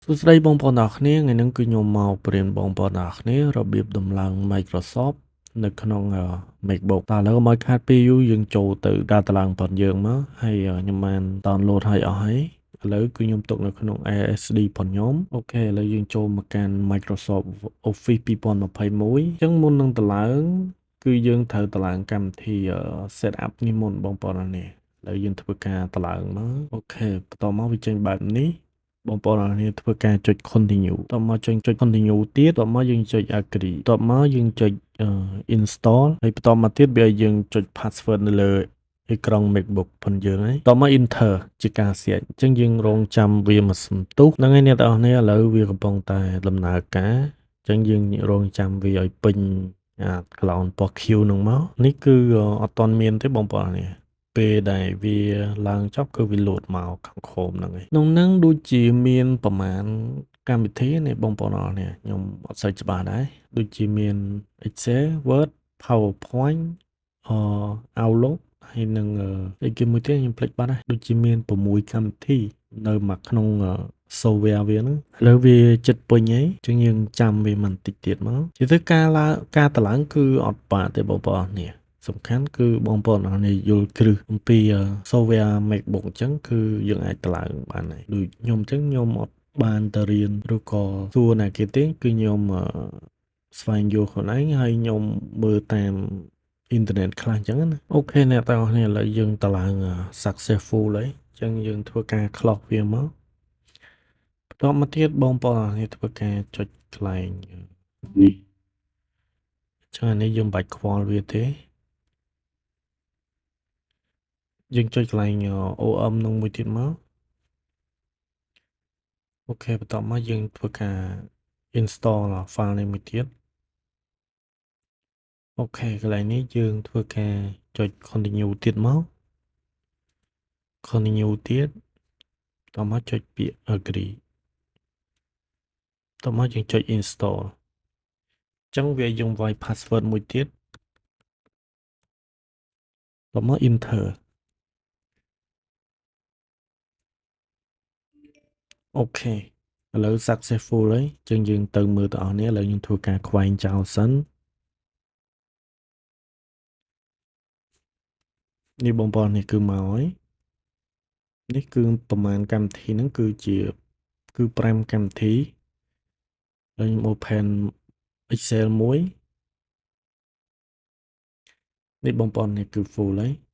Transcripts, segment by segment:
សួស្តីបងប្អូនទាំងអស់គ្នាថ្ងៃនេះគឺខ្ញុំមកប្រៀនបងប្អូនទាំងអស់គ្នារបៀបដំឡើង Microsoft នៅក្នុង MacBook តើឥឡូវកុំឲ្យខាតពេលយូរយើងចូលទៅការតម្លើងប៉ុនយើងមកហើយខ្ញុំបាន download ឲ្យអស់ហើយឥឡូវគឺខ្ញុំទុកនៅក្នុង SSD ប៉ុនខ្ញុំអូខេឥឡូវយើងចូលមកកាន់ Microsoft Office 2021អញ្ចឹងមុននឹងតម្លើងគឺយើងត្រូវតម្លើងកម្មវិធី setup នេះមុនបងប្អូនអរនេះឥឡូវយើងធ្វើការតម្លើងមកអូខេបន្តមកវាចេញបែបនេះបងប្អូនអរគ្នាធ្វើការចុច continue តមកចុច continue ទៀតតមកយើងចុច agree តមកយើងចុចinstall ហើយបន្តមកទៀតវាឲ្យយើងចុច password នៅលើអេក្រង់ MacBook ប៉ុនយើងហើយតមក enter ជាការស្រាច់អញ្ចឹងយើងរងចាំវាមកសន្ទុះហ្នឹងហើយអ្នកទាំងអស់គ្នាឥឡូវវាកំពុងតែដំណើរការអញ្ចឹងយើងរងចាំវាឲ្យពេញcloud ពណ៌ Q ហ្នឹងមកនេះគឺអត់ទាន់មានទេបងប្អូនអរគ្នាពេលដែលវាឡើងចប់គឺវាលោតមកខាងក្រោមហ្នឹងឯងក្នុងហ្នឹងដូចជាមានប្រមាណកម្មវិធីនេះបងប្អូនអរគ្នាខ្ញុំអត់សូវច្បាស់ដែរដូចជាមាន Excel Word PowerPoint Outlook ហើយនឹងអីគេមួយទៀតខ្ញុំភ្លេចបាត់ហើយដូចជាមាន6កម្មវិធីនៅមកក្នុង software វាហ្នឹងឥឡូវវាចិត្តពេញហើយអញ្ចឹងយើងចាំវាបន្តិចទៀតមកជាទៅការតម្លើងគឺអត់បាក់ទេបងប្អូននេះសំខាន់គឺបងប្អូនអរនេះយល់គ្រឹះអំពី software MacBook អញ្ចឹងគឺយើងអាចតម្លើងបានហើយដូចខ្ញុំអញ្ចឹងខ្ញុំអត់បានទៅរៀនឬក៏សួរណាគេទេគឺខ្ញុំស្វែងយល់ខ្លួនឯងហើយខ្ញុំមើលតាមអ៊ីនធឺណិតខ្លះអញ្ចឹងណាអូខេអ្នកទាំងអស់គ្នាឥឡូវយើងតម្លើង successful ហើយអញ្ចឹងយើងធ្វើការ clock វាមកបន្តមកទៀតបងប្អូនអរគ្នាធ្វើការចុចកន្លែងនេះអញ្ចឹងអានេះយើងមិនបាច់ខ្វល់វាទេយើងចុចកន្លែង OM នឹងមួយទៀតមកអូខេបន្តមកយើងធ្វើការ install file នេះមួយទៀតអូខេកន្លែងនេះយើងធ្វើការចុច continue ទៀតមក continue ទៀតតមកចុចពាក្យ agree តមកយើងចុច install អញ្ចឹងវាយើងវាយ password មួយទៀតតមក enter អូខេឥឡូវ successful ហើយអញ្ចឹងយើងទៅមើលទាំងអស់គ្នាឥឡូវយើងធ្វើការខ្វែងចោលសិននេះបងប្អូននេះគឺមកហើយនេះគឺប្រមាណកម្មវិធីហ្នឹងគឺជាគឺ5កម្មវិធីហើយខ្ញុំ open Excel មួយនេះបងប្អូននេះគឺ full ហើយ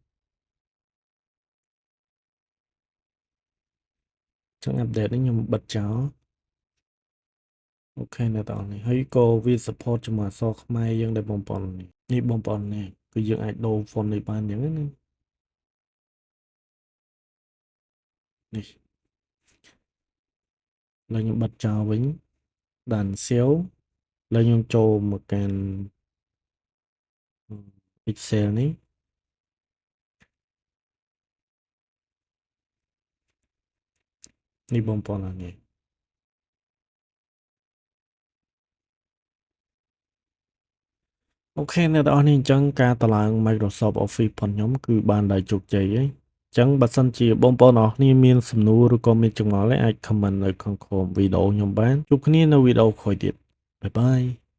ចឹង update នេះខ្ញុំបិទចោលអូខេអ្នកទាំងអស់នេះហើយក៏វា support ជាមួយអក្សរខ្មែរយើងដែរបងប្អូននេះបងប្អូននេះគឺយើងអាចដូរ font នេះបានយ៉ាងណានេះឥឡូវខ្ញុំបិទចោលវិញដានសៀវឥឡូវខ្ញុំចូលមកកាន់ Excel នេះនេះបងប្អូនអរនេះអូខេអ្នកទាំងអស់នេះអញ្ចឹងការតម្លើង Microsoft Office ផងខ្ញុំគឺបានដោយជោគជ័យហើយអញ្ចឹងបើសិនជាបងប្អូនអរគ្នាមានសំណួរឬក៏មានចម្ងល់អីអាច comment នៅខាងក្រោមវីដេអូខ្ញុំបានជួបគ្នានៅវីដេអូក្រោយទៀតបាយបាយ